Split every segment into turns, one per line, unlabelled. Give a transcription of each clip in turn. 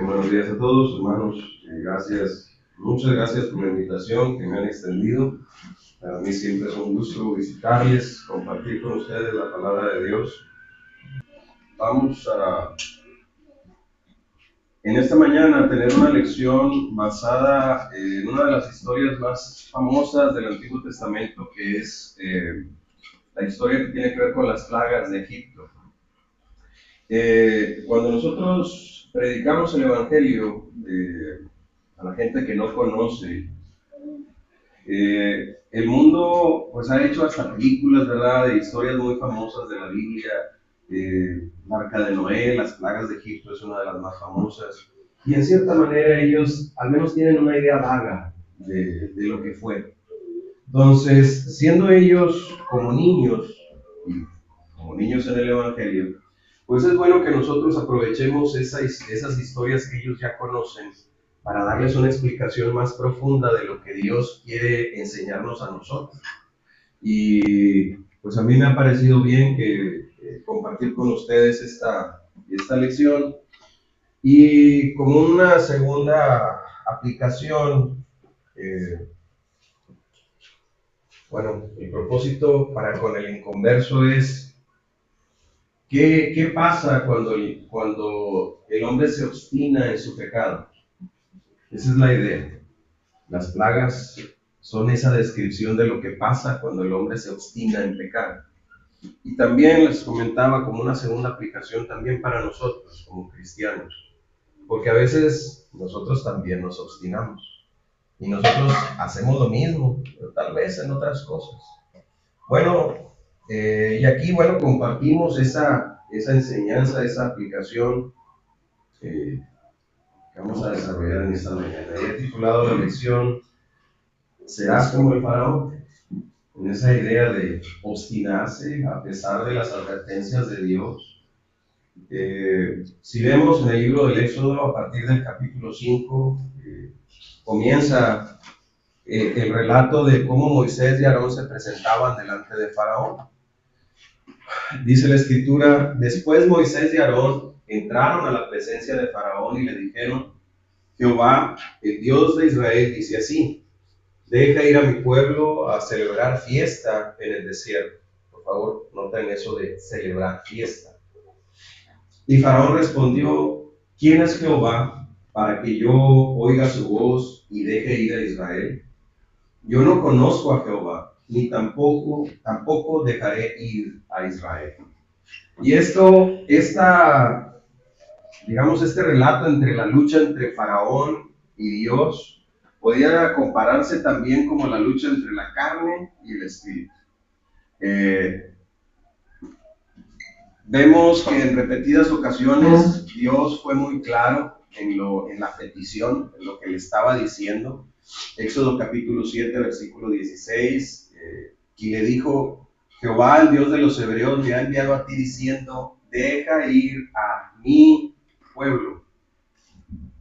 Buenos días a todos, hermanos. Muchas gracias por la invitación que me han extendido. Para mí siempre es un gusto visitarles, compartir con ustedes la palabra de Dios. Vamos en esta mañana a tener una lección basada en una de las historias más famosas del Antiguo Testamento, que es la historia que tiene que ver con las plagas de Egipto. Cuando nosotros predicamos el Evangelio a la gente que no conoce, el mundo pues ha hecho hasta películas, ¿verdad?, de historias muy famosas de la Biblia. La Arca de Noé, las plagas de Egipto es una de las más famosas. Y en cierta manera ellos al menos tienen una idea vaga de lo que fue. Entonces, siendo ellos como niños, y como niños en el Evangelio, pues es bueno que nosotros aprovechemos esas historias que ellos ya conocen para darles una explicación más profunda de lo que Dios quiere enseñarnos a nosotros. Y pues a mí me ha parecido bien que compartir con ustedes esta lección. Y como una segunda aplicación, bueno, mi propósito para con el inconverso es ¿qué pasa cuando el hombre se obstina en su pecado? Esa es la idea. Las plagas son esa descripción de lo que pasa cuando el hombre se obstina en pecar. Y también les comentaba como una segunda aplicación también para nosotros como cristianos, porque a veces nosotros también nos obstinamos y nosotros hacemos lo mismo, pero tal vez en otras cosas. Bueno, y aquí, bueno, compartimos esa enseñanza, esa aplicación que vamos a desarrollar en esta mañana. He titulado la lección ¿Serás como el faraón? En esa idea de obstinarse a pesar de las advertencias de Dios. Si vemos en el libro del Éxodo, a partir del capítulo 5, comienza el relato de cómo Moisés y Aarón se presentaban delante de Faraón. Dice la escritura: después Moisés y Aarón entraron a la presencia de Faraón y le dijeron: Jehová, el Dios de Israel, dice así: deja ir a mi pueblo a celebrar fiesta en el desierto. Por favor, noten eso de celebrar fiesta. Y Faraón respondió: ¿quién es Jehová para que yo oiga su voz y deje ir a Israel? Yo no conozco a Jehová, ni tampoco dejaré ir a Israel. Y este relato entre la lucha entre Faraón y Dios podía compararse también como la lucha entre la carne y el espíritu. Vemos que en repetidas ocasiones Dios fue muy claro en la petición, en lo que le estaba diciendo. Éxodo capítulo 7, versículo 16, y le dijo: Jehová, el Dios de los hebreos, me ha enviado a ti diciendo: deja ir a mi pueblo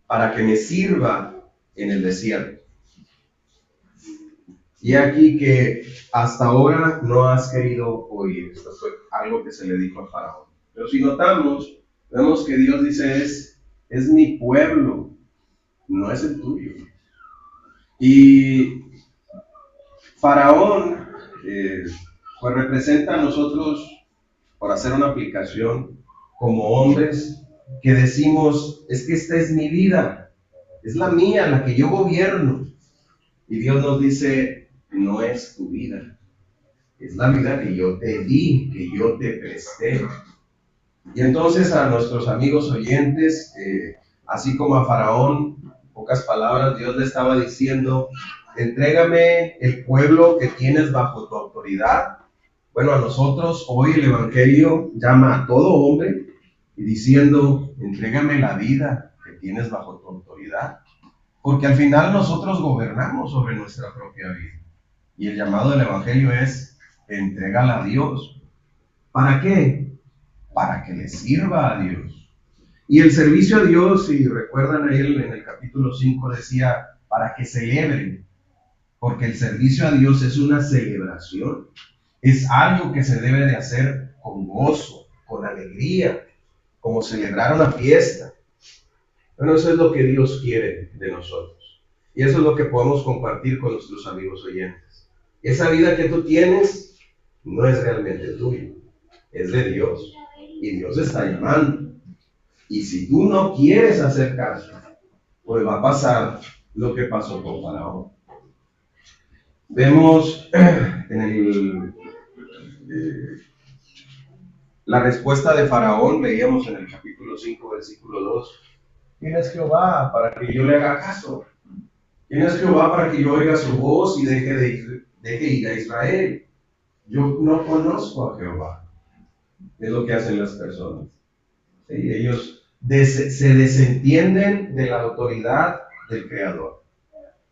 para que me sirva en el desierto. Y aquí que hasta ahora no has querido oír. Esto fue algo que se le dijo a Faraón. Pero si notamos, vemos que Dios dice es mi pueblo, no es el tuyo. Y Faraón pues representa a nosotros, por hacer una aplicación, como hombres que decimos: es que esta es mi vida, es la mía, la que yo gobierno. Y Dios nos dice: no es tu vida, es la vida que yo te di, que yo te presté. Y entonces a nuestros amigos oyentes, así como a Faraón, en pocas palabras, Dios le estaba diciendo: entrégame el pueblo que tienes bajo tu autoridad. Bueno, a nosotros hoy el Evangelio llama a todo hombre y diciendo: entrégame la vida que tienes bajo tu autoridad. Porque al final nosotros gobernamos sobre nuestra propia vida. Y el llamado del Evangelio es: entrégala a Dios. ¿Para qué? Para que le sirva a Dios. Y el servicio a Dios, si recuerdan ahí en el capítulo 5, decía: para que celebren. Porque el servicio a Dios es una celebración. Es algo que se debe de hacer con gozo, con alegría, como celebrar una fiesta. Bueno, eso es lo que Dios quiere de nosotros. Y eso es lo que podemos compartir con nuestros amigos oyentes. Esa vida que tú tienes no es realmente tuya, es de Dios. Y Dios está llamando. Y si tú no quieres hacer caso, pues va a pasar lo que pasó con Faraón. Vemos la respuesta de Faraón, leíamos en el capítulo 5, versículo 2. ¿Quién es Jehová para que yo le haga caso? ¿Quién es Jehová para que yo oiga su voz y deje ir a Israel? Yo no conozco a Jehová. Es lo que hacen las personas. ¿Sí? Ellos se desentienden de la autoridad del Creador.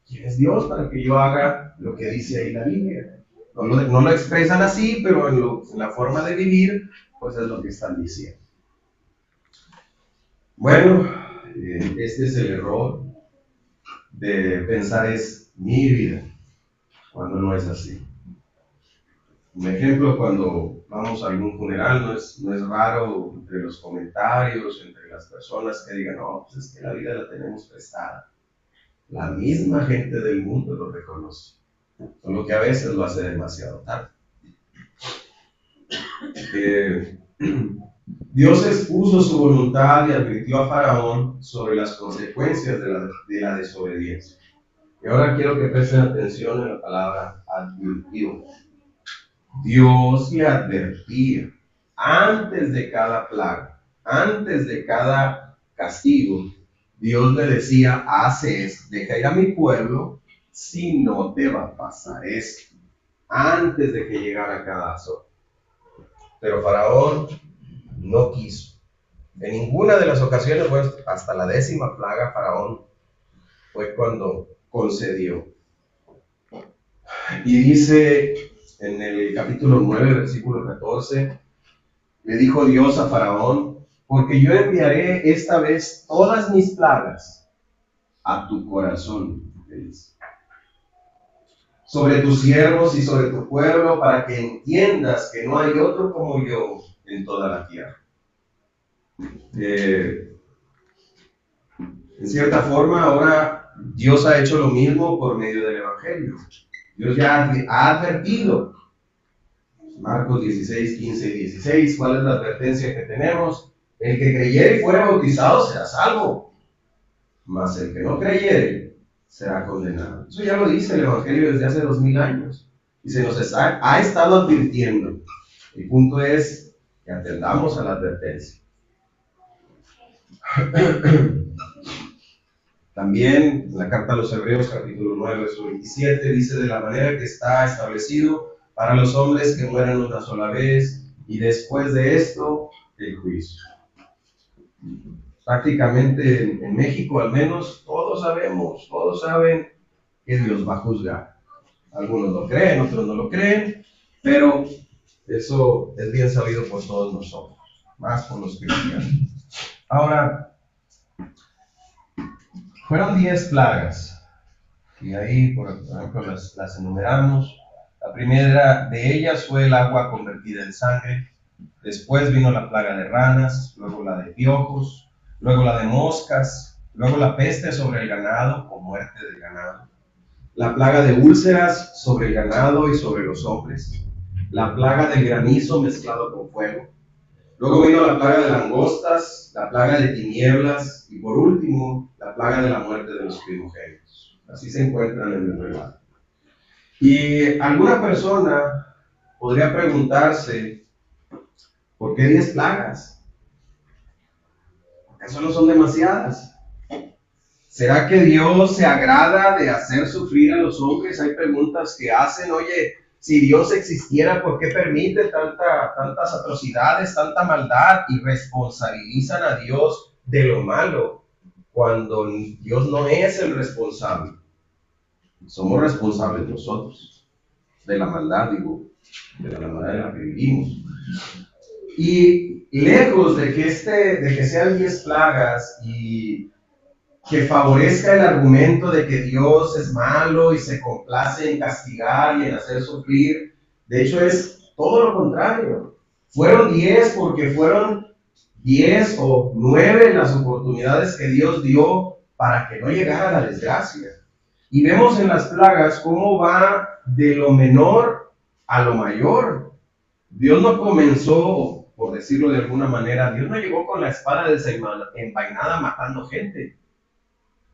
¿Quién es Dios para que yo haga lo que dice ahí la Biblia? No lo expresan así, pero en la forma de vivir, pues es lo que están diciendo. Bueno, este es el error de pensar es mi vida, cuando no es así. Un ejemplo, cuando vamos a algún funeral, no es raro entre los comentarios, entre las personas que digan, no, pues es que la vida la tenemos prestada. La misma gente del mundo lo reconoce, solo que a veces lo hace demasiado tarde. Dios expuso su voluntad y advirtió a Faraón sobre las consecuencias de la desobediencia. Y ahora quiero que presten atención en la palabra advirtió. Dios le advertía antes de cada plaga, antes de cada castigo. Dios le decía, haz esto, deja ir a mi pueblo, si no te va a pasar esto, antes de que llegara cada azote. Pero Faraón no quiso. En ninguna de las ocasiones, bueno, hasta la 10ª plaga, Faraón fue cuando concedió. Y dice en el capítulo 9, versículo 14, le dijo Dios a Faraón, porque yo enviaré esta vez todas mis plagas a tu corazón, sobre tus siervos y sobre tu pueblo, para que entiendas que no hay otro como yo en toda la tierra. En cierta forma, ahora Dios ha hecho lo mismo por medio del Evangelio. Dios ya ha advertido. Marcos 16, 15 y 16, ¿cuál es la advertencia que tenemos? El que creyere y fuere bautizado será salvo, mas el que no creyere será condenado. Eso ya lo dice el Evangelio desde hace 2000 años y se nos ha estado advirtiendo. El punto es que atendamos a la advertencia. También en la carta a los Hebreos, capítulo 9, verso 27, dice: de la manera que está establecido para los hombres que mueran una sola vez, y después de esto, el juicio. Prácticamente en México, al menos, todos saben que Dios va a juzgar. Algunos lo creen, otros no lo creen, pero eso es bien sabido por todos nosotros, más por los cristianos. Ahora, fueron 10 plagas, y ahí, por ejemplo, las enumeramos. La primera de ellas fue el agua convertida en sangre. Después vino la plaga de ranas, luego la de piojos, luego la de moscas, luego la peste sobre el ganado, o muerte del ganado. La plaga de úlceras sobre el ganado y sobre los hombres. La plaga del granizo mezclado con fuego. Luego vino la plaga de langostas, la plaga de tinieblas y por último, la plaga de la muerte de los primogénitos. Así se encuentran en el relato. Y alguna persona podría preguntarse, ¿por qué 10 plagas? ¿Acaso no son demasiadas? ¿Será que Dios se agrada de hacer sufrir a los hombres? Hay preguntas que hacen, oye, si Dios existiera, ¿por qué permite tantas atrocidades, tanta maldad y responsabilizan a Dios de lo malo cuando Dios no es el responsable? Somos responsables nosotros de la maldad, de la manera en la que vivimos. Y lejos de que sean 10 plagas y que favorezca el argumento de que Dios es malo y se complace en castigar y en hacer sufrir, de hecho es todo lo contrario. Fueron 10 porque fueron 10 o 9 las oportunidades que Dios dio para que no llegara la desgracia. Y vemos en las plagas cómo va de lo menor a lo mayor. Dios no comenzó, por decirlo de alguna manera, Dios no llegó con la espada desenvainada matando gente.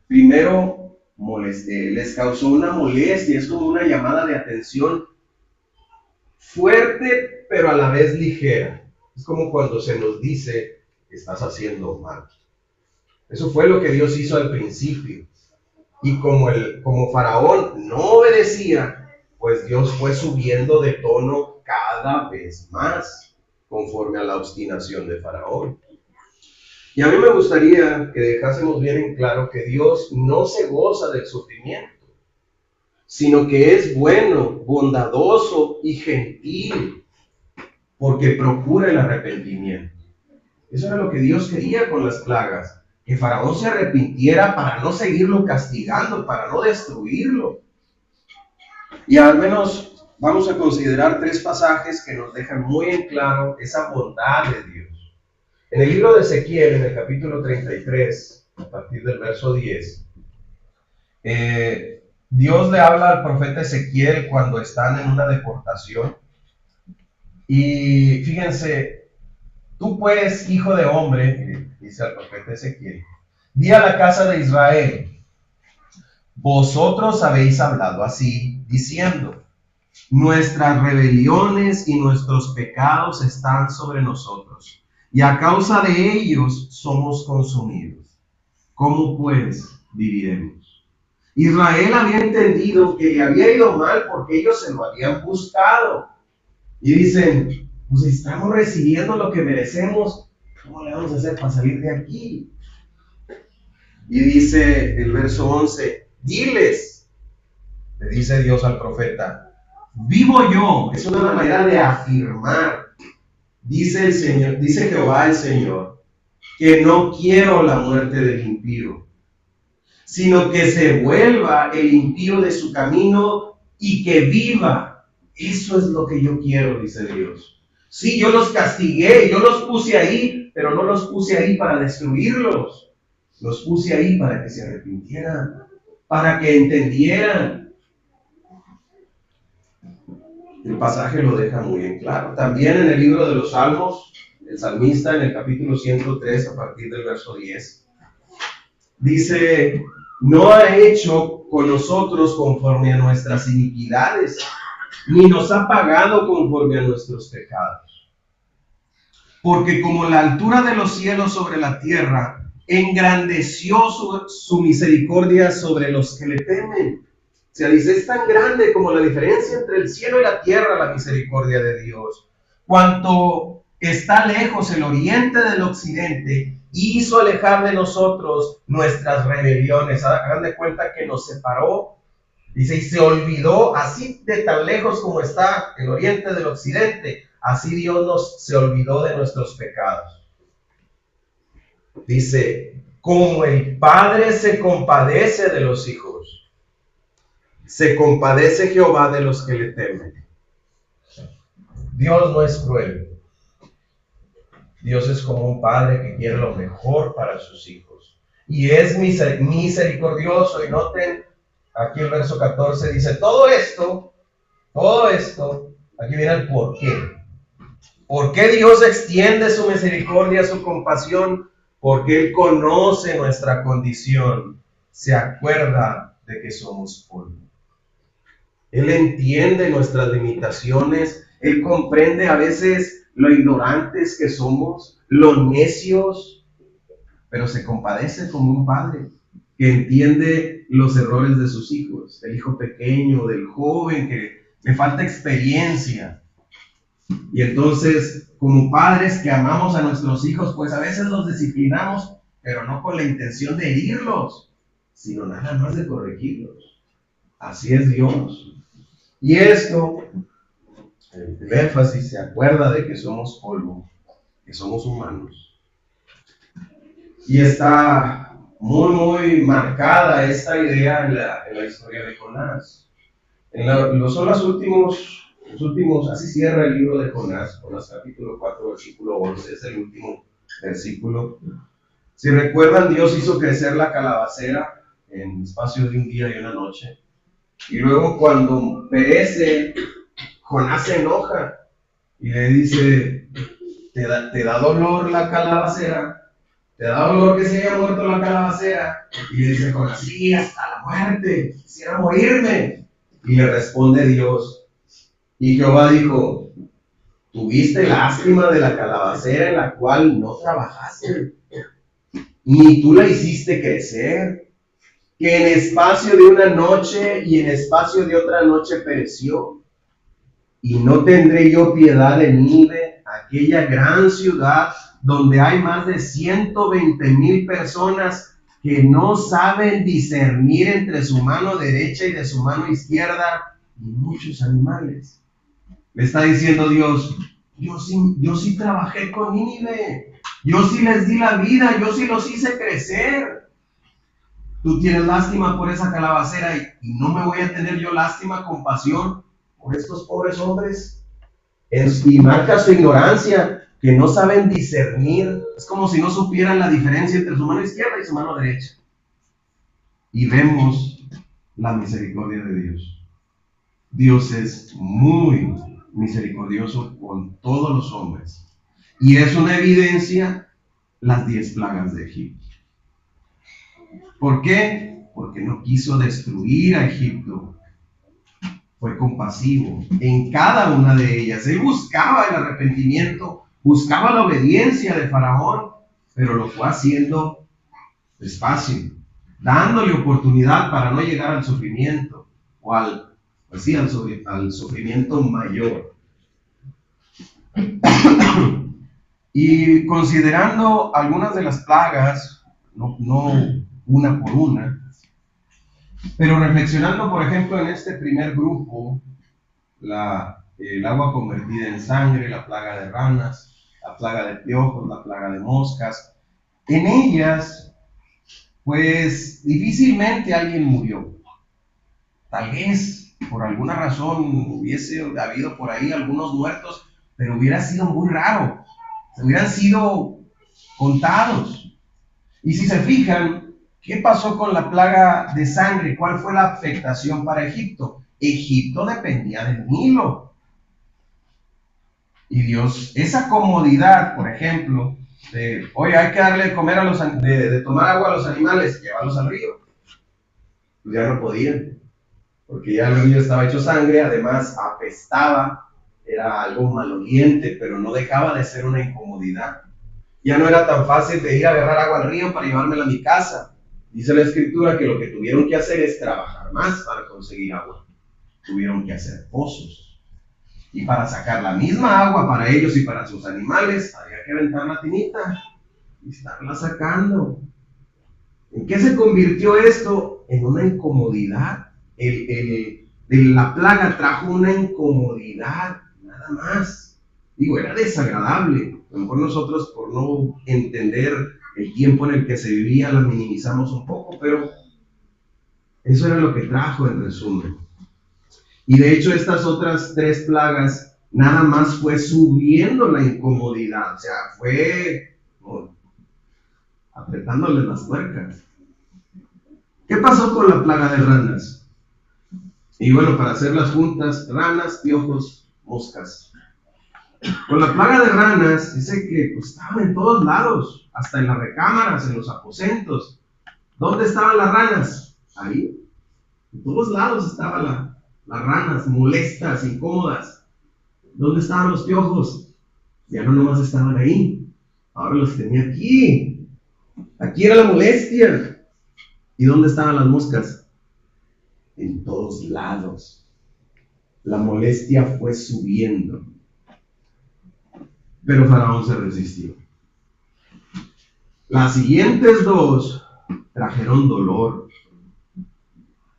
Primero les causó una molestia, es como una llamada de atención fuerte, pero a la vez ligera. Es como cuando se nos dice, estás haciendo mal. Eso fue lo que Dios hizo al principio. Y como Faraón no obedecía, pues Dios fue subiendo de tono cada vez más, conforme a la obstinación de Faraón. Y a mí me gustaría que dejásemos bien en claro que Dios no se goza del sufrimiento, sino que es bueno, bondadoso y gentil, porque procura el arrepentimiento. Eso era lo que Dios quería con las plagas, que Faraón se arrepintiera para no seguirlo castigando, para no destruirlo. Y al menos vamos a considerar 3 pasajes que nos dejan muy en claro esa bondad de Dios. En el libro de Ezequiel, en el capítulo 33, a partir del verso 10, Dios le habla al profeta Ezequiel cuando están en una deportación. Y fíjense, tú pues, hijo de hombre, dice al profeta Ezequiel, di a la casa de Israel, vosotros habéis hablado así, diciendo, nuestras rebeliones y nuestros pecados están sobre nosotros, y a causa de ellos somos consumidos. ¿Cómo pues viviremos? Israel había entendido que le había ido mal porque ellos se lo habían buscado. Y dicen, pues estamos recibiendo lo que merecemos, ¿cómo le vamos a hacer para salir de aquí? Y dice el verso 11, diles, le dice Dios al profeta, vivo yo, es una manera de afirmar, dice el Señor, dice Jehová el Señor, que no quiero la muerte del impío, sino que se vuelva el impío de su camino y que viva. Eso es lo que yo quiero, dice Dios. Sí, yo los castigué, yo los puse ahí, pero no los puse ahí para destruirlos. Los puse ahí para que se arrepintieran, para que entendieran. El pasaje lo deja muy en claro. También en el libro de los Salmos, el salmista en el capítulo 103, a partir del verso 10, dice, no ha hecho con nosotros conforme a nuestras iniquidades, ni nos ha pagado conforme a nuestros pecados. Porque como la altura de los cielos sobre la tierra, engrandeció su misericordia sobre los que le temen. O sea, dice, es tan grande como la diferencia entre el cielo y la tierra, la misericordia de Dios. Cuanto está lejos el oriente del occidente, hizo alejar de nosotros nuestras rebeliones. Hagan de cuenta que nos separó. Dice, y se olvidó, así de tan lejos como está el oriente del occidente, así Dios se olvidó de nuestros pecados. Dice, como el Padre se compadece de los hijos, se compadece Jehová de los que le temen. Dios no es cruel. Dios es como un padre que quiere lo mejor para sus hijos. Y es misericordioso. Y noten, aquí el verso 14 dice, todo esto, aquí viene el por qué. ¿Por qué Dios extiende su misericordia, su compasión? Porque Él conoce nuestra condición, se acuerda de que somos polvo. Él entiende nuestras limitaciones, Él comprende a veces lo ignorantes que somos, lo necios, pero se compadece como un padre que entiende los errores de sus hijos, del hijo pequeño, del joven que le falta experiencia. Y entonces, como padres que amamos a nuestros hijos, pues a veces los disciplinamos, pero no con la intención de herirlos, sino nada más de corregirlos. Así es Dios. Y esto, el énfasis, se acuerda de que somos polvo, que somos humanos. Y está muy, muy marcada esta idea en la historia de Jonás. Son los últimos, así cierra el libro de Jonás capítulo 4, versículo 11, es el último versículo. Si recuerdan, Dios hizo crecer la calabacera en espacio de un día y una noche. Y luego cuando perece, Jonás se enoja y le dice, te da dolor la calabacera, te da dolor que se haya muerto la calabacera. Y le dice Jonás, sí, hasta la muerte, quisiera morirme. Y le responde Dios, y Jehová dijo, tuviste lástima de la calabacera en la cual no trabajaste, ni tú la hiciste crecer, que en espacio de una noche y en espacio de otra noche pereció. Y no tendré yo piedad de Nínive, aquella gran ciudad donde hay más de 120,000 personas que no saben discernir entre su mano derecha y de su mano izquierda, y muchos animales. Le está diciendo Dios, yo sí trabajé con Nínive, yo sí les di la vida, yo sí los hice crecer. Tú tienes lástima por esa calabacera y no me voy a tener yo lástima, compasión por estos pobres hombres. Y marca su ignorancia, que no saben discernir. Es como si no supieran la diferencia entre su mano izquierda y su mano derecha. Y vemos la misericordia de Dios. Dios es muy misericordioso con todos los hombres. Y es una evidencia las 10 plagas de Egipto. ¿Por qué? Porque no quiso destruir a Egipto. Fue compasivo en cada una de ellas. Él buscaba el arrepentimiento, buscaba la obediencia de Faraón, pero lo fue haciendo despacio, dándole oportunidad para no llegar al sufrimiento o al sufrimiento mayor. Y considerando algunas de las plagas, no una por una, pero reflexionando, por ejemplo, en este primer grupo, el agua convertida en sangre, la plaga de ranas, la plaga de piojos, la plaga de moscas, en ellas, pues difícilmente alguien murió. Tal vez por alguna razón hubiese habido por ahí algunos muertos, pero hubiera sido muy raro, hubieran sido contados. Y si se fijan, ¿qué pasó con la plaga de sangre? ¿Cuál fue la afectación para Egipto? Egipto dependía del Nilo. Y Dios, esa comodidad, por ejemplo, de, oye, hay que darle de comer a de tomar agua a los animales, llévalos al río. Pues ya no podían, porque ya el río estaba hecho sangre, además apestaba, era algo maloliente, pero no dejaba de ser una incomodidad. Ya no era tan fácil de ir a agarrar agua al río para llevármela a mi casa. Dice la Escritura que lo que tuvieron que hacer es trabajar más para conseguir agua. Tuvieron que hacer pozos. Y para sacar la misma agua para ellos y para sus animales, había que aventar la tinita y estarla sacando. ¿En qué se convirtió esto? En una incomodidad. La plaga trajo una incomodidad, nada más. Digo, era desagradable. A lo mejor nosotros, por no entender el tiempo en el que se vivía, la minimizamos un poco, pero eso era lo que trajo en resumen. Y de hecho estas otras 3 plagas nada más fue subiendo la incomodidad, o sea, fue apretándoles las tuercas. ¿Qué pasó con la plaga de ranas? Y bueno, para hacerlas juntas, ranas, piojos, moscas. Con la plaga de ranas, dice que pues, estaban en todos lados, hasta en las recámaras, en los aposentos. ¿Dónde estaban las ranas? Ahí. En todos lados estaban las ranas, molestas, incómodas. ¿Dónde estaban los piojos? Ya no nomás estaban ahí, ahora los tenía aquí. Aquí era la molestia. ¿Y dónde estaban las moscas? En todos lados. La molestia fue subiendo. Pero Faraón se resistió. Las siguientes 2 trajeron dolor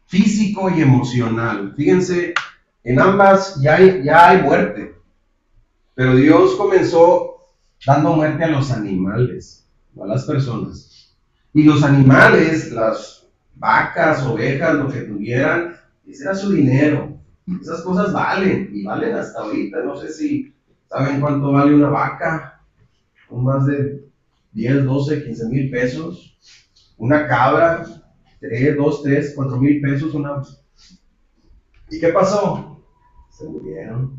físico y emocional. Fíjense, en ambas ya hay muerte. Pero Dios comenzó dando muerte a los animales, no a las personas. Y los animales, las vacas, ovejas, lo que tuvieran, ese era su dinero. Esas cosas valen, y valen hasta ahorita. No sé si saben cuánto vale una vaca, con más de 10, 12, 15 mil pesos. Una cabra, 3, 2, 3, 4 mil pesos. ¿Y qué pasó? Se murieron.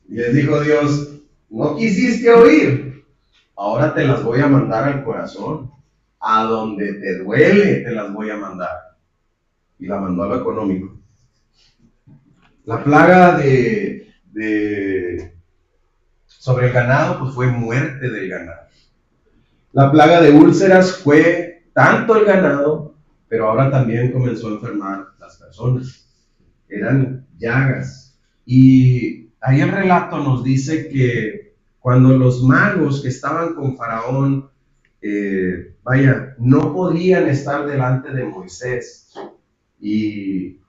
Y les dijo Dios, no quisiste oír, ahora te las voy a mandar al corazón. A donde te duele te las voy a mandar. Y la mandó a lo económico. La plaga sobre el ganado, pues fue muerte del ganado. La plaga de úlceras fue tanto el ganado, pero ahora también comenzó a enfermar las personas. Eran llagas. Y ahí el relato nos dice que cuando los magos que estaban con Faraón, no podían estar delante de Moisés. Y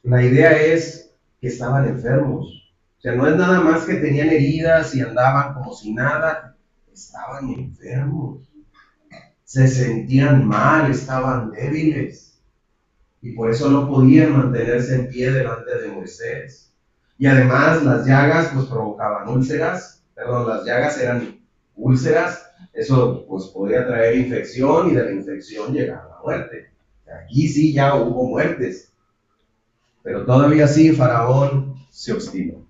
la idea es que estaban enfermos. O sea, no es nada más que tenían heridas y andaban como si nada. Estaban enfermos. Se sentían mal, estaban débiles. Y por eso no podían mantenerse en pie delante de Moisés. Y además las llagas pues provocaban úlceras. Las llagas eran úlceras. Eso pues podría traer infección y de la infección llegar a la muerte. Aquí sí ya hubo muertes. Pero todavía así Faraón se obstinó.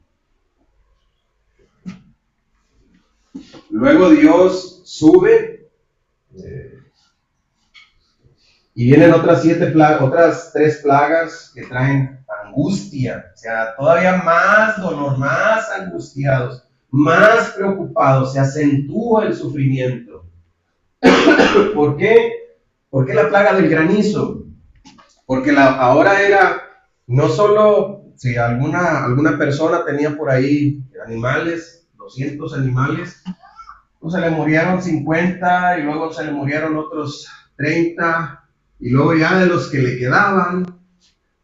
Luego Dios sube y vienen otras 3 plagas que traen angustia. O sea, todavía más dolor, más angustiados, más preocupados. Se acentúa el sufrimiento. ¿Por qué? ¿Por qué la plaga del granizo? Porque ahora era no solo si alguna persona tenía por ahí animales, 200 animales, pues se le murieron 50 y luego se le murieron otros 30 y luego ya de los que le quedaban,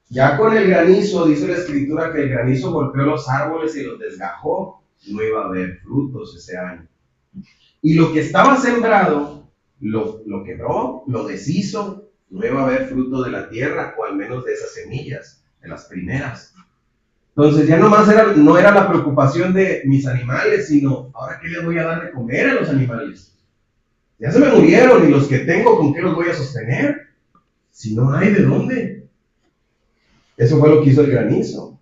ya con el granizo, dice la escritura que el granizo golpeó los árboles y los desgajó, no iba a haber frutos ese año. Y lo que estaba sembrado, lo quebró, lo deshizo, no iba a haber fruto de la tierra, o al menos de esas semillas, de las primeras. Entonces ya no era la preocupación de mis animales, sino, ¿ahora qué les voy a dar de comer a los animales? Ya se me murieron y los que tengo, ¿con qué los voy a sostener? Si no hay de dónde. Eso fue lo que hizo el granizo.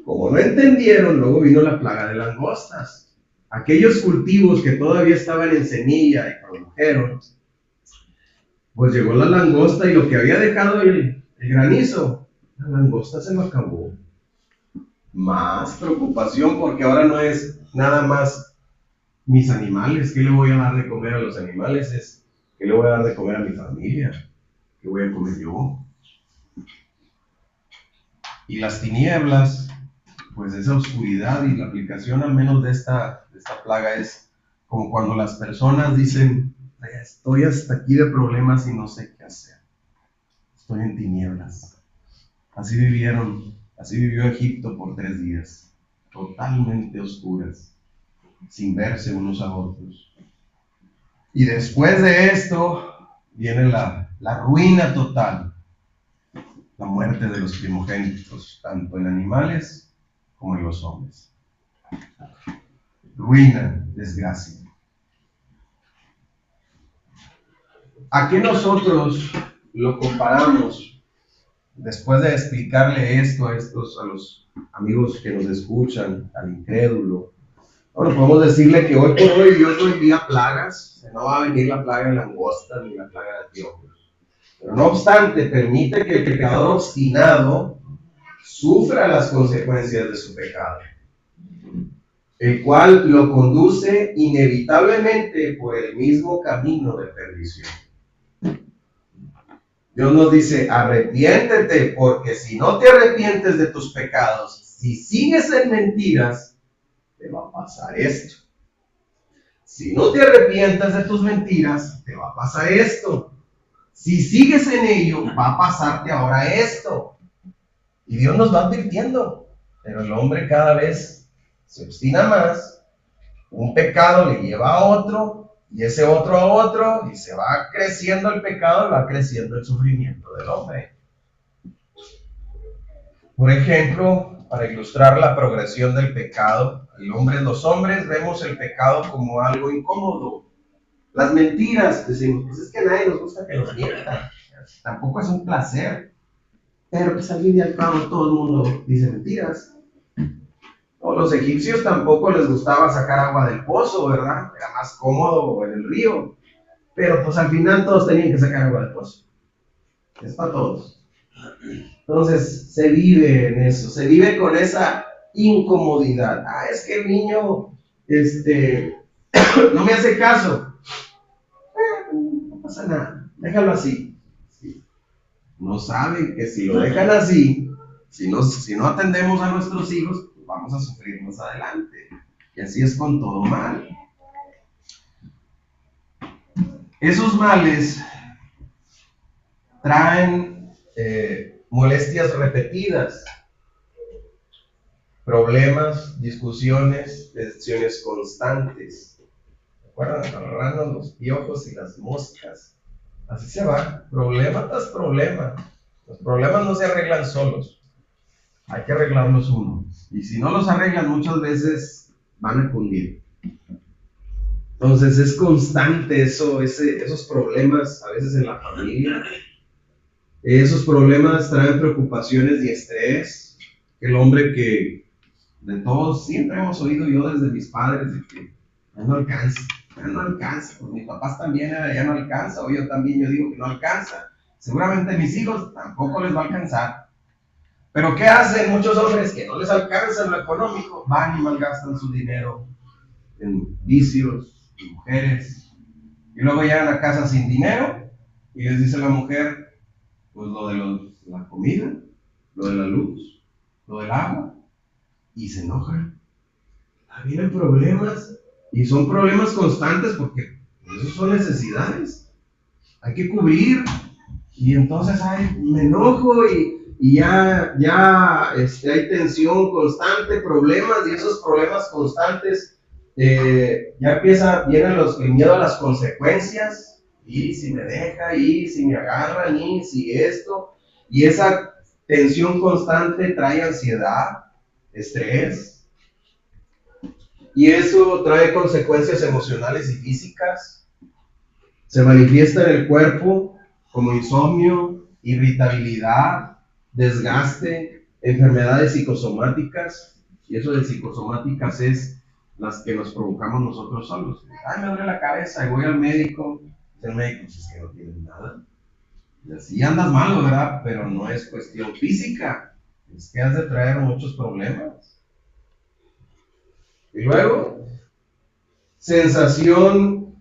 Como no entendieron, luego vino la plaga de langostas. Aquellos cultivos que todavía estaban en semilla y produjeron, pues llegó la langosta y lo que había dejado el granizo, la langosta se lo acabó. Más preocupación porque ahora no es nada más mis animales, ¿qué le voy a dar de comer a los animales? Es ¿qué le voy a dar de comer a mi familia? ¿Qué voy a comer yo? Y las tinieblas, pues esa oscuridad y la aplicación al menos de esta plaga es como cuando las personas dicen, estoy hasta aquí de problemas y no sé qué hacer. Estoy en tinieblas. Así vivió Egipto por 3 días, totalmente oscuras, sin verse unos a otros. Y después de esto viene la ruina total, la muerte de los primogénitos, tanto en animales como en los hombres. Ruina, desgracia. ¿A qué nosotros lo comparamos? Después de explicarle esto a los amigos que nos escuchan, al incrédulo, bueno, podemos decirle que hoy por hoy Dios no envía plagas, no va a venir la plaga de langostas ni la plaga de piojos. Pero no obstante, permite que el pecador obstinado sufra las consecuencias de su pecado, el cual lo conduce inevitablemente por el mismo camino de perdición. Dios nos dice, arrepiéntete, porque si no te arrepientes de tus pecados, si sigues en mentiras, te va a pasar esto. Si no te arrepientas de tus mentiras, te va a pasar esto. Si sigues en ello, va a pasarte ahora esto. Y Dios nos va advirtiendo, pero el hombre cada vez se obstina más. Un pecado le lleva a otro, y ese otro a otro, y se va creciendo el pecado y va creciendo el sufrimiento del hombre. Por ejemplo, para ilustrar la progresión del pecado, los hombres vemos el pecado como algo incómodo, Las mentiras, decimos, pues es que a nadie nos gusta que nos mientan. Tampoco es un placer. Pero pues al fin y al cabo todo el mundo dice mentiras. O los egipcios tampoco les gustaba sacar agua del pozo, ¿verdad? Era más cómodo en el río. Pero pues al final todos tenían que sacar agua del pozo. Es para todos. Entonces se vive en eso, se vive con esa incomodidad. Ah, es que el niño, no me hace caso. No pasa nada, déjalo así. Sí. No saben que si lo dejan así, si no atendemos a nuestros hijos, pues vamos a sufrir más adelante. Y así es con todo mal. Esos males traen molestias repetidas, problemas, discusiones, tensiones constantes. ¿Recuerdan? Los ranos, los piojos y las moscas. Así se va, problema tras problema. Los problemas no se arreglan solos, hay que arreglarlos uno. Y si no los arreglan, muchas veces van a cundir. Entonces es constante esos problemas a veces en la familia. Esos problemas traen preocupaciones y estrés. El hombre que de todos siempre hemos oído, yo desde mis padres, de que ya no alcanza. Pues mis papás también ya no alcanza, o yo también, yo digo que no alcanza. Seguramente mis hijos tampoco les va a alcanzar. Pero ¿qué hacen muchos hombres que no les alcanza lo económico? Van y malgastan su dinero en vicios, en mujeres. Y luego llegan a casa sin dinero y les dice la mujer, pues lo de la comida, lo de la luz, lo del agua, y se enojan. Vienen problemas, y son problemas constantes porque esos son necesidades. Hay que cubrir, y entonces me enojo y ya hay tensión constante, problemas, y esos problemas constantes ya viene el miedo a las consecuencias, y si me deja, y si me agarran, y si esto, y esa tensión constante trae ansiedad, estrés, y eso trae consecuencias emocionales y físicas. Se manifiesta en el cuerpo como insomnio, irritabilidad, desgaste, enfermedades psicosomáticas. Y eso de psicosomáticas es las que nos provocamos nosotros solos. Ay, me duele la cabeza y voy al médico. Dice el médico, pues es que no tienes nada. Y así andas mal, ¿verdad? Pero no es cuestión física. Es que has de traer muchos problemas. Y luego, sensación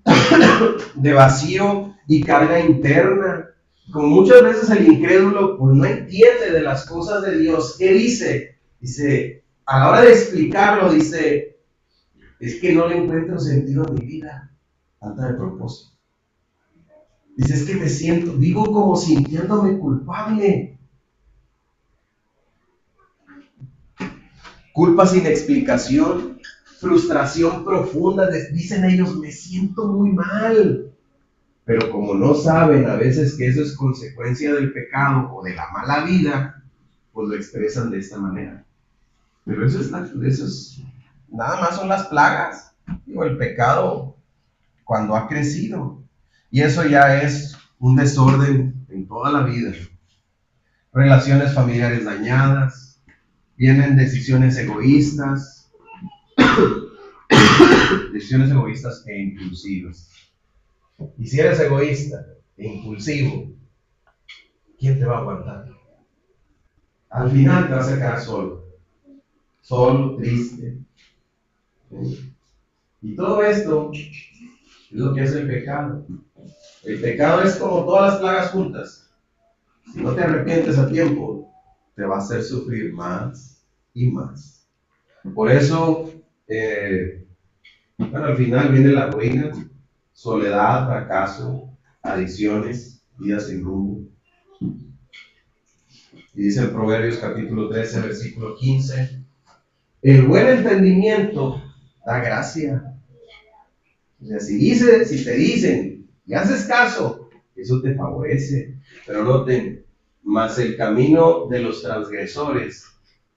de vacío y carga interna. Como muchas veces el incrédulo pues no entiende de las cosas de Dios. ¿Qué dice? Dice, a la hora de explicarlo, dice, es que no le encuentro sentido a mi vida. Falta de propósito. Dice, es que vivo como sintiéndome culpable. Culpa sin explicación, frustración profunda, dicen ellos, me siento muy mal. Pero como no saben a veces que eso es consecuencia del pecado o de la mala vida, pues lo expresan de esta manera. Pero eso es nada más son las plagas, digo, el pecado cuando ha crecido. Y eso ya es un desorden en toda la vida. Relaciones familiares dañadas, vienen decisiones egoístas e impulsivas. Y si eres egoísta e impulsivo, ¿quién te va a aguantar? Al final te vas a quedar solo, triste. ¿Sí? Y todo esto es lo que hace el pecado. El pecado es como todas las plagas juntas. Si no te arrepientes a tiempo, te va a hacer sufrir más y más. Por eso, al final viene la ruina, soledad, fracaso, adicciones, vida sin rumbo. Y dice en Proverbios capítulo 13, versículo 15, el buen entendimiento da gracia. O sea, si te dicen y haces caso, eso te favorece. Pero noten, mas el camino de los transgresores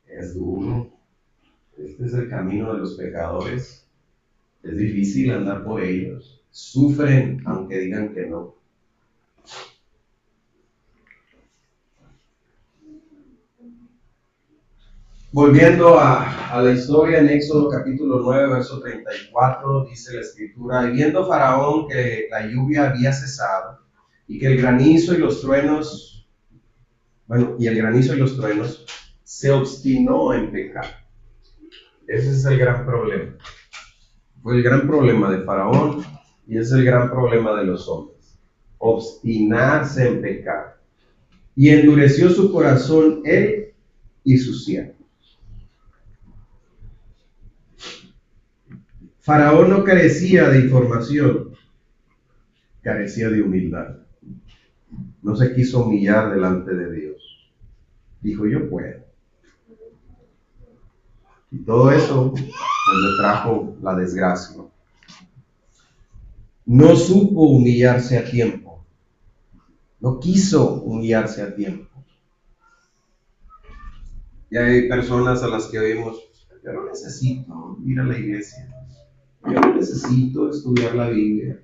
es duro. Este es el camino de los pecadores. Es difícil andar por ellos. sufren aunque digan que no. Volviendo a la historia en Éxodo capítulo 9, verso 34, dice la escritura: y viendo Faraón que la lluvia había cesado y que el granizo y los truenos, se obstinó en pecar. Ese es el gran problema. Fue el gran problema de Faraón y es el gran problema de los hombres. Obstinarse en pecar. Y endureció su corazón él y sus siervos. Faraón no carecía de información, carecía de humildad. No se quiso humillar delante de Dios. Dijo: yo puedo. Y todo eso pues, le trajo la desgracia. No supo humillarse a tiempo. No quiso humillarse a tiempo. Y hay personas a las que oímos: yo no necesito ir a la iglesia. Yo no necesito estudiar la Biblia.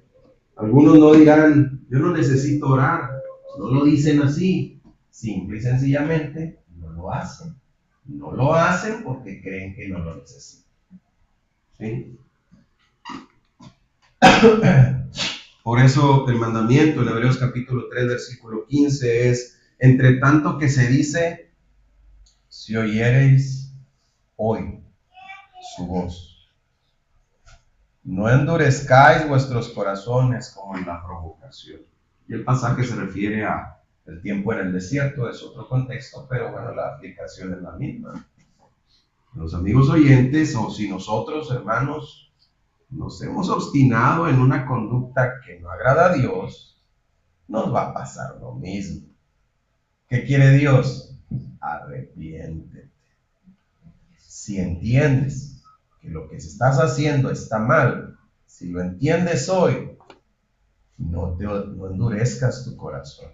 Algunos no dirán: yo no necesito orar. No lo dicen así. Simple y sencillamente no lo hacen. No lo hacen porque creen que no lo necesitan. ¿Sí? Por eso el mandamiento en Hebreos capítulo 3, versículo 15 es: entre tanto que se dice, si oyereis hoy su voz, no endurezcáis vuestros corazones como en la provocación. Y el pasaje se refiere a el tiempo en el desierto, es otro contexto, pero bueno, la aplicación es la misma. Los amigos oyentes, o si nosotros, hermanos, nos hemos obstinado en una conducta que no agrada a Dios, nos va a pasar lo mismo. ¿Qué quiere Dios? Arrepiéntete. Si entiendes que lo que estás haciendo está mal, si lo entiendes hoy, no endurezcas tu corazón.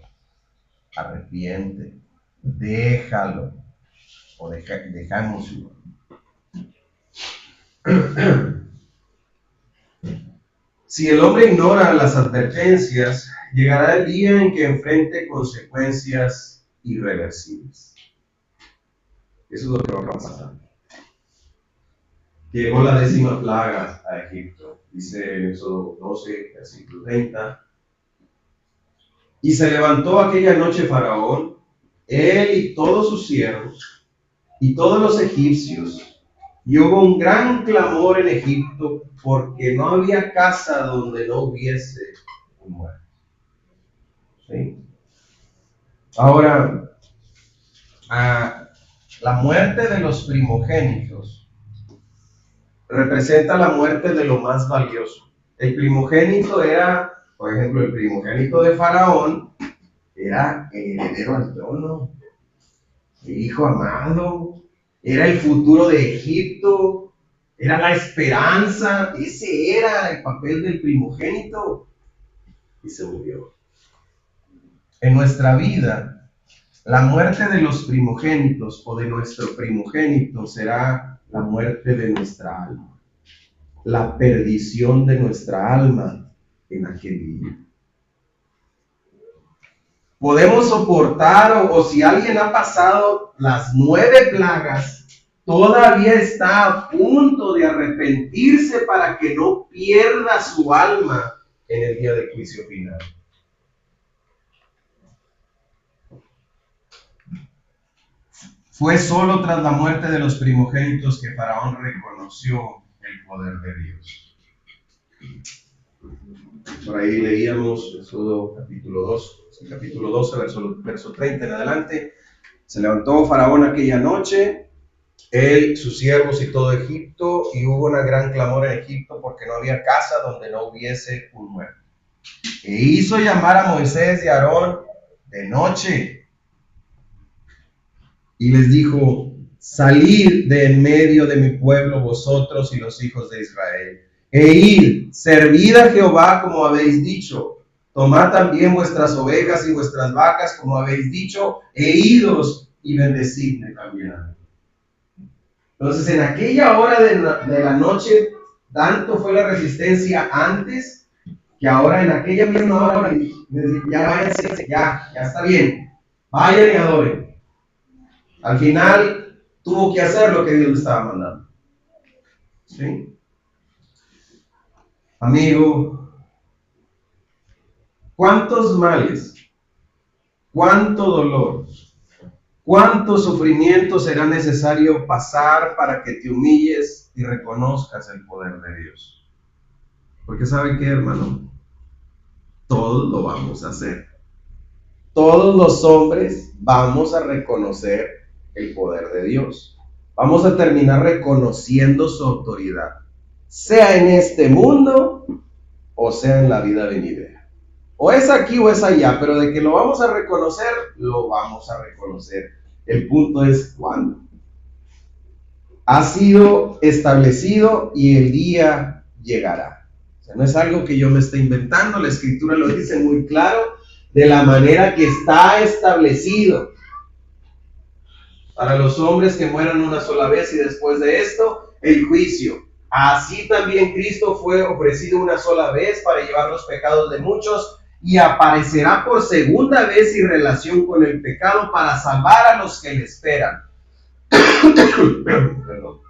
Arrepiéntete, déjalo o dejámoslo. Si el hombre ignora las advertencias, llegará el día en que enfrente consecuencias irreversibles. Eso es lo que va a pasar. Llegó la 10ª plaga a Egipto, dice en Éxodo 12, versículo 30. Y se levantó aquella noche Faraón, él y todos sus siervos, y todos los egipcios, y hubo un gran clamor en Egipto, porque no había casa donde no hubiese un muerto. ¿Sí? Ahora, la muerte de los primogénitos representa la muerte de lo más valioso. El primogénito era, por ejemplo, el primogénito de Faraón, era el heredero al trono, el hijo amado, era el futuro de Egipto, era la esperanza. Ese era el papel del primogénito, y se murió. En nuestra vida, la muerte de los primogénitos o de nuestro primogénito será la muerte de nuestra alma, la perdición de nuestra alma en aquel día. Podemos soportar, o si alguien ha pasado las 9 plagas, todavía está a punto de arrepentirse para que no pierda su alma en el día del juicio final. Fue solo tras la muerte de los primogénitos que Faraón reconoció el poder de Dios. Por ahí leíamos Éxodo capítulo 12, verso 30 en adelante. Se levantó Faraón aquella noche, él, sus siervos y todo Egipto, y hubo una gran clamor en Egipto porque no había casa donde no hubiese un muerto. E hizo llamar a Moisés y a Aarón de noche y les dijo: salid de en medio de mi pueblo vosotros y los hijos de Israel, e id, servid a Jehová como habéis dicho. Tomad también vuestras ovejas y vuestras vacas como habéis dicho, e idos y bendecidme también. Entonces, en aquella hora de la noche, tanto fue la resistencia antes que ahora en aquella misma hora les dijo, ya váyanse, ya está bien, vayan y adoren. Al final tuvo que hacer lo que Dios le estaba mandando. ¿Sí? Amigo, ¿cuántos males, cuánto dolor, cuánto sufrimiento será necesario pasar para que te humilles y reconozcas el poder de Dios? Porque ¿sabe qué, hermano? Todos lo vamos a hacer. Todos los hombres vamos a reconocer el poder de Dios. Vamos a terminar reconociendo su autoridad, sea en este mundo o sea en la vida venidera. O es aquí o es allá, pero de que lo vamos a reconocer, lo vamos a reconocer. El punto es cuándo. Ha sido establecido y el día llegará. O sea, no es algo que yo me esté inventando, la Escritura lo dice muy claro, de la manera que está establecido. Para los hombres que mueran una sola vez y después de esto, el juicio. Así también Cristo fue ofrecido una sola vez para llevar los pecados de muchos y aparecerá por segunda vez en relación con el pecado para salvar a los que le esperan. Perdón.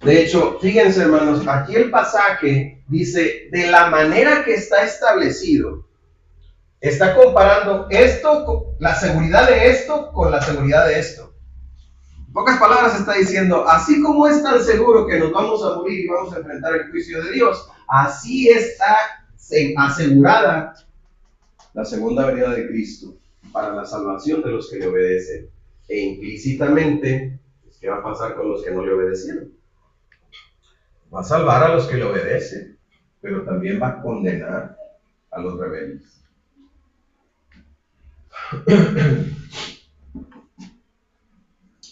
De hecho, fíjense, hermanos, aquí el pasaje dice, de la manera que está establecido, está comparando esto, la seguridad de esto con la seguridad de esto. En pocas palabras está diciendo, así como es tan seguro que nos vamos a morir y vamos a enfrentar el juicio de Dios, así está asegurada la segunda venida de Cristo para la salvación de los que le obedecen. E implícitamente, ¿qué va a pasar con los que no le obedecieron? Va a salvar a los que le obedecen, pero también va a condenar a los rebeldes.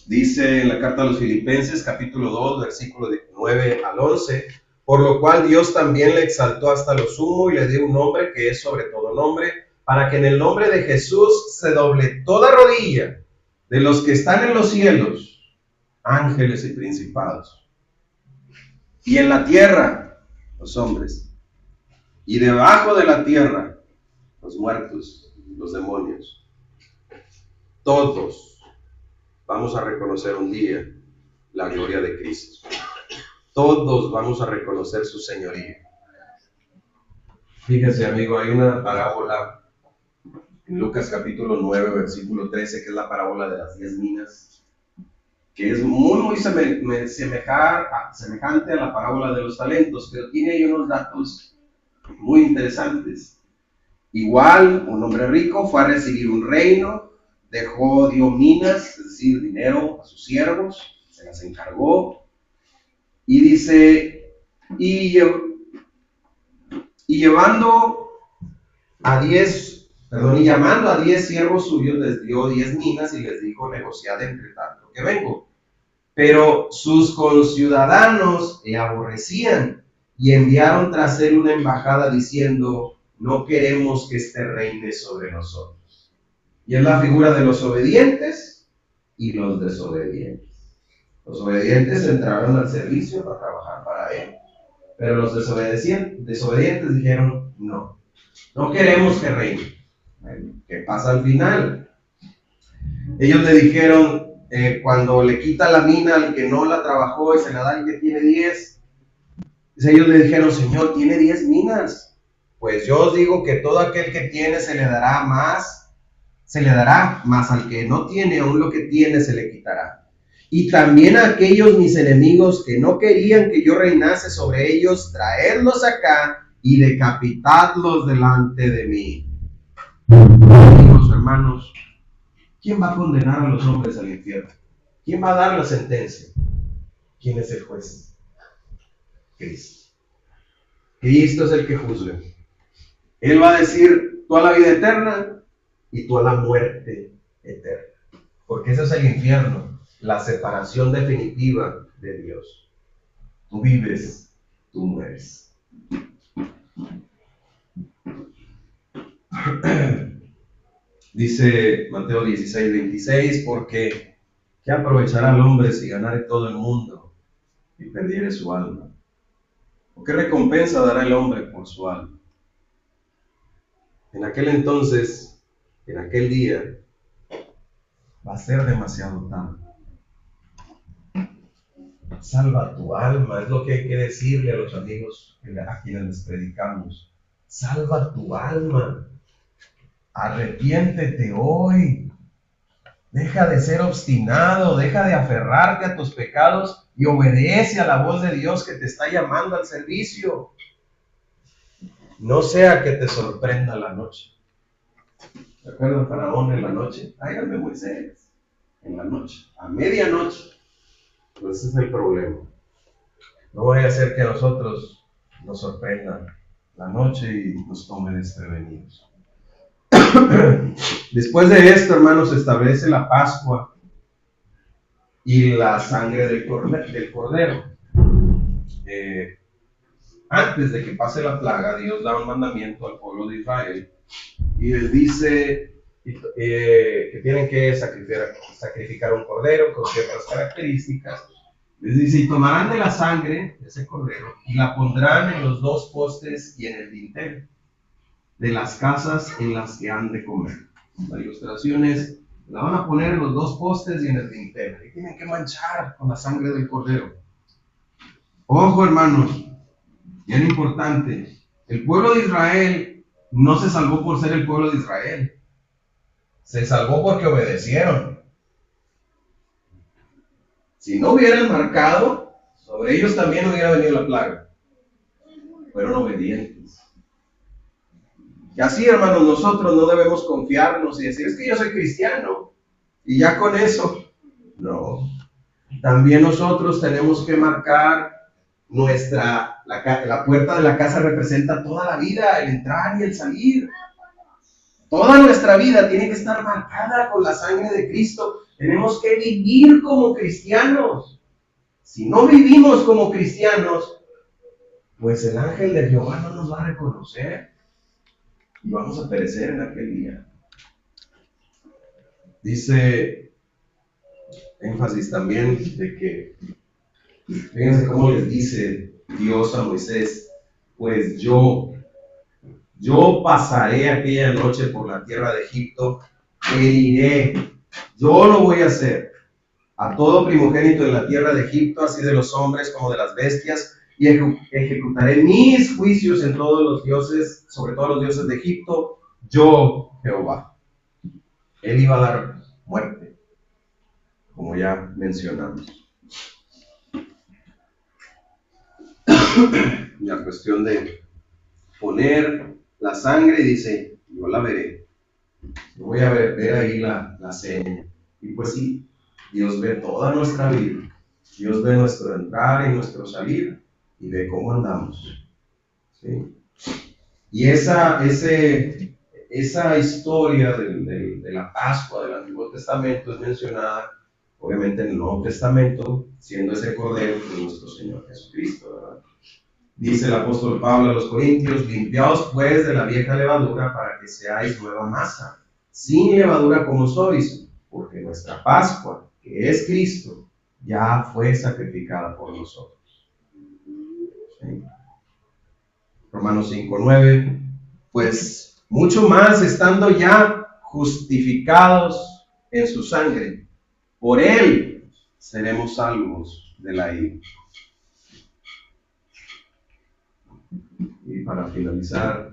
Dice en la carta a los Filipenses, capítulo 2, versículo 9 al 11, por lo cual Dios también le exaltó hasta lo sumo y le dio un nombre que es sobre todo nombre, para que en el nombre de Jesús se doble toda rodilla de los que están en los cielos, ángeles y principados, y en la tierra, los hombres, y debajo de la tierra, los muertos, los demonios. Todos vamos a reconocer un día la gloria de Cristo. Todos vamos a reconocer su señorío. Fíjese, amigo, hay una parábola en Lucas capítulo 9, versículo 13, que es la parábola de las 10 minas, que es muy semejante a la parábola de los talentos, pero tiene ahí unos datos muy interesantes. Igual, un hombre rico fue a recibir un reino, dio minas, es decir, dinero a sus siervos, se las encargó, y dice, y llamando a 10 siervos suyos, les dio 10 minas y les dijo, negociad entre tanto que vengo. Pero sus conciudadanos le aborrecían y enviaron tras él una embajada diciendo, no queremos que este reine sobre nosotros. Y es la figura de los obedientes y los desobedientes. Los obedientes entraron al servicio para trabajar para él, pero los desobedientes dijeron, no queremos que reine. ¿Qué pasa al final? Ellos le dijeron, cuando le quita la mina al que no la trabajó y se la da al que tiene 10, ellos le dijeron, Señor, tiene 10 minas. Pues yo os digo que todo aquel que tiene se le dará más, más al que no tiene, aún lo que tiene se le quitará. Y también a aquellos mis enemigos que no querían que yo reinase sobre ellos, traedlos acá y decapitadlos delante de mí. Amigos, hermanos, ¿quién va a condenar a los hombres al infierno? ¿Quién va a dar la sentencia? ¿Quién es el juez? Cristo. Cristo es el que juzga. Él va a decir, tú a la vida eterna y tú a la muerte eterna. Porque ese es el infierno, la separación definitiva de Dios. Tú vives, tú mueres. Dice Mateo 16, 26, porque ¿qué aprovechará el hombre si ganare todo el mundo y perdiere su alma? ¿O qué recompensa dará el hombre por su alma? En aquel entonces, en aquel día, va a ser demasiado tarde. Salva tu alma, es lo que hay que decirle a los amigos a quienes les predicamos. Salva tu alma. Arrepiéntete hoy. Deja de ser obstinado, deja de aferrarte a tus pecados y obedece a la voz de Dios que te está llamando al servicio. No sea que te sorprenda la noche. ¿Se acuerdan Faraón en la noche? Háganme Moisés. En la noche, a medianoche. Pues ese es el problema. No vaya a ser que a nosotros nos sorprenda la noche y nos tome desprevenidos. Después de esto, hermanos, se establece la Pascua y la sangre del cordero. Antes de que pase la plaga, Dios da un mandamiento al pueblo de Israel y les dice que tienen que sacrificar un cordero con ciertas características. Les dice, y tomarán de la sangre de ese cordero y la pondrán en los dos postes y en el dintel de las casas en las que han de comer. La ilustración es, la van a poner en los dos postes y en el dintel. Y tienen que manchar con la sangre del cordero. Ojo, hermanos, bien importante, el pueblo de Israel no se salvó por ser el pueblo de Israel. Se salvó porque obedecieron. Si no hubieran marcado, sobre ellos también hubiera venido la plaga. Fueron obedientes. Y así, hermanos, nosotros no debemos confiarnos y decir, es que yo soy cristiano. Y ya con eso, no. También nosotros tenemos que marcar la puerta de la casa representa toda la vida, el entrar y el salir. Toda nuestra vida tiene que estar marcada con la sangre de Cristo. Tenemos que vivir como cristianos. Si no vivimos como cristianos, pues el ángel de Jehová no nos va a reconocer y vamos a perecer en aquel día. Dice énfasis también de que, fíjense cómo les dice Dios a Moisés, pues yo pasaré aquella noche por la tierra de Egipto, heriré, yo lo voy a hacer, a todo primogénito en la tierra de Egipto, así de los hombres como de las bestias, y ejecutaré mis juicios en todos los dioses, sobre todos los dioses de Egipto, yo, Jehová. Él iba a dar muerte, como ya mencionamos. La cuestión de poner la sangre, dice, yo la veré. Yo voy a ver ahí la seña. Y pues sí, Dios ve toda nuestra vida. Dios ve nuestro entrar y nuestro salir y ve cómo andamos. ¿Sí? Y esa historia de la Pascua del Antiguo Testamento es mencionada, obviamente, en el Nuevo Testamento, siendo ese Cordero de nuestro Señor Jesucristo, ¿verdad? Dice el apóstol Pablo a los Corintios, limpiaos pues de la vieja levadura para que seáis nueva masa, sin levadura como sois, porque nuestra Pascua, que es Cristo, ya fue sacrificada por nosotros. ¿Sí? Romanos 5:9, pues mucho más estando ya justificados en su sangre, por él seremos salvos de la ira. Y para finalizar,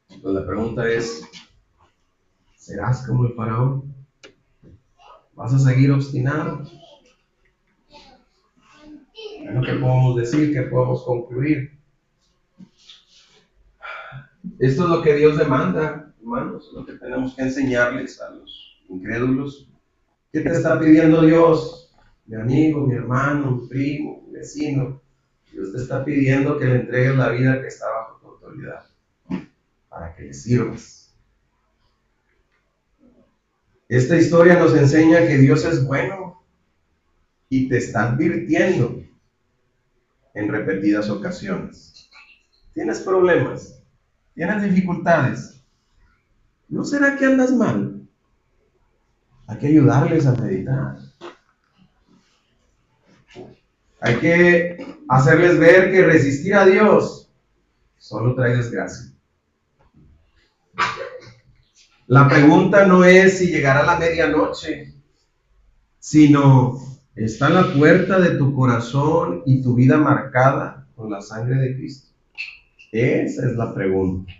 pues la pregunta es, ¿serás como el faraón? ¿Vas a seguir obstinado? Es lo que podemos decir, que podemos concluir. Esto es lo que Dios demanda, hermanos, lo que tenemos que enseñarles a los incrédulos. ¿Qué te está pidiendo Dios? Mi amigo, mi hermano, mi primo, mi vecino. Dios te está pidiendo que le entregues la vida que está bajo tu autoridad, para que le sirvas. Esta historia nos enseña que Dios es bueno y te está advirtiendo en repetidas ocasiones. ¿Tienes problemas? ¿Tienes dificultades? ¿No será que andas mal? Hay que ayudarles a meditar. Hay que hacerles ver que resistir a Dios solo trae desgracia. La pregunta no es si llegará la medianoche, sino ¿está la puerta de tu corazón y tu vida marcada con la sangre de Cristo? Esa es la pregunta.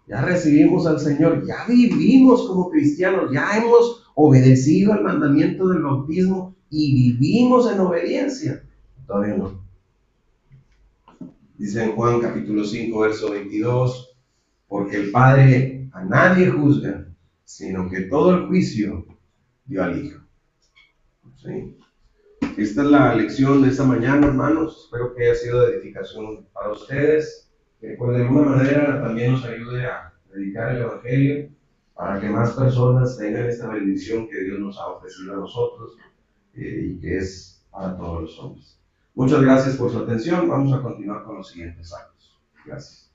Ya recibimos al Señor, ya vivimos como cristianos, ya hemos obedecido al mandamiento del bautismo y vivimos en obediencia. Todavía no. Dice en Juan capítulo 5, verso 22, porque el Padre a nadie juzga, sino que todo el juicio dio al Hijo. ¿Sí? Esta es la lección de esta mañana, hermanos. Espero que haya sido de edificación para ustedes, que pues, de alguna manera también nos ayude a predicar el Evangelio para que más personas tengan esta bendición que Dios nos ha ofrecido a nosotros y que es para todos los hombres. Muchas gracias por su atención. Vamos a continuar con los siguientes actos. Gracias.